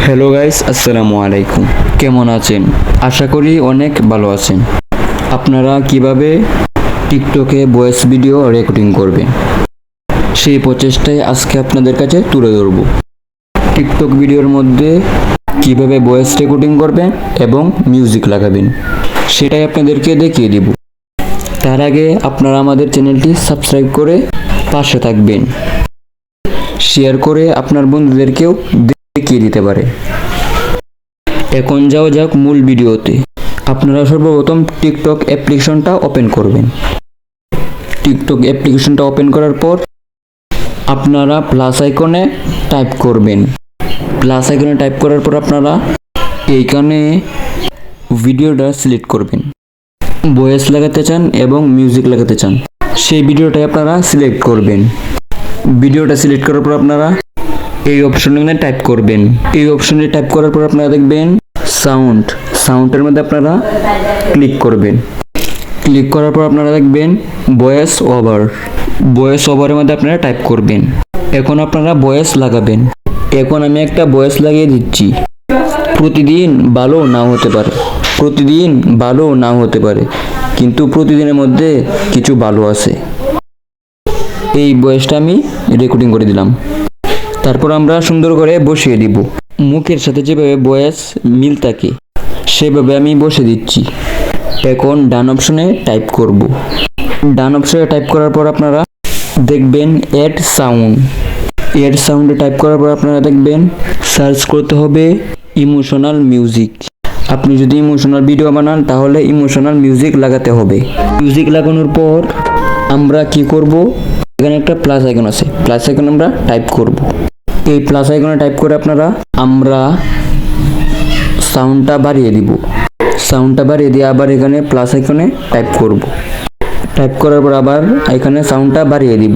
Hello guys, আসসালামু আলাইকুম। কেমন আছেন? আশা করি অনেক ভালো আছেন। আপনারা কিভাবে টিকটকে ভয়েস ভিডিও রেকর্ডিং করবেন সেই প্রচেষ্টায় আজকে আপনাদের কাছে তুলে ধরব। টিকটক ভিডিওর মধ্যে কিভাবে ভয়েস রেকর্ডিং করবেন এবং মিউজিক লাগাবেন সেটাই আপনাদেরকে দেখিয়ে দিব। তার আগে আপনারা আমাদের চ্যানেলটি সাবস্ক্রাইব করে পাশে থাকবেন, শেয়ার করে আপনার বন্ধুদেরকেও দেখিয়ে দিতে পারে। এখন যাওয়া যাক মূল ভিডিওতে। আপনারা সর্বপ্রথম টিকটক অ্যাপ্লিকেশনটা ওপেন করবেন। টিকটক অ্যাপ্লিকেশনটা ওপেন করার পর আপনারা প্লাস আইকনে টাইপ করবেন। প্লাস আইকনে টাইপ করার পর আপনারা এইখানে ভিডিওটা সিলেক্ট করবেন। ভয়েস লাগাতে চান এবং মিউজিক লাগাতে চান সেই ভিডিওটাই আপনারা সিলেক্ট করবেন। ভিডিওটা সিলেক্ট করার পর আপনারা এই অপশনে টাইপ করবেন। এই অপশনে টাইপ করার পর আপনারা দেখবেন সাউন্ডের মধ্যে আপনারা ক্লিক করবেন। ক্লিক করার পর আপনারা দেখবেন ভয়েস ওভারের মধ্যে আপনারা টাইপ করবেন। এখন আপনারা ভয়েস লাগাবেন। এখন আমি একটা ভয়েস লাগিয়ে দিচ্ছি। প্রতিদিন ভালো নাও হতে পারে কিন্তু প্রতিদিনের মধ্যে কিছু ভালো আছে। এই ভয়েসটা আমি রেকর্ডিং করে দিলাম। তারপর আমরা সুন্দর করে বসিয়ে দিব। মুখের সাথে যেভাবে ভয়েস মিল থাকে সেভাবে আমি বসে দিচ্ছি। এখন ডান অপশনে টাইপ করব। ডান অপশনে টাইপ করার পর আপনারা দেখবেন অ্যাড সাউন্ডে টাইপ করার পর আপনারা দেখবেন সার্চ করতে হবে ইমোশনাল মিউজিক। আপনি যদি ইমোশনাল ভিডিও বানান তাহলে ইমোশনাল মিউজিক লাগাতে হবে। মিউজিক লাগানোর পর আমরা কি করব, এখানে একটা প্লাস আইকন আছে, প্লাস আইকন আমরা টাইপ করব। এই প্লাস আইকনে টাইপ করে আমরা সাউন্ডটা বাড়িয়ে দিব। সাউন্ডটা বাড়িয়ে দিয়ে আবার এখানে প্লাস আইকনে টাইপ করব। টাইপ করার পর আবার এখানে সাউন্ডটা বাড়িয়ে দিব।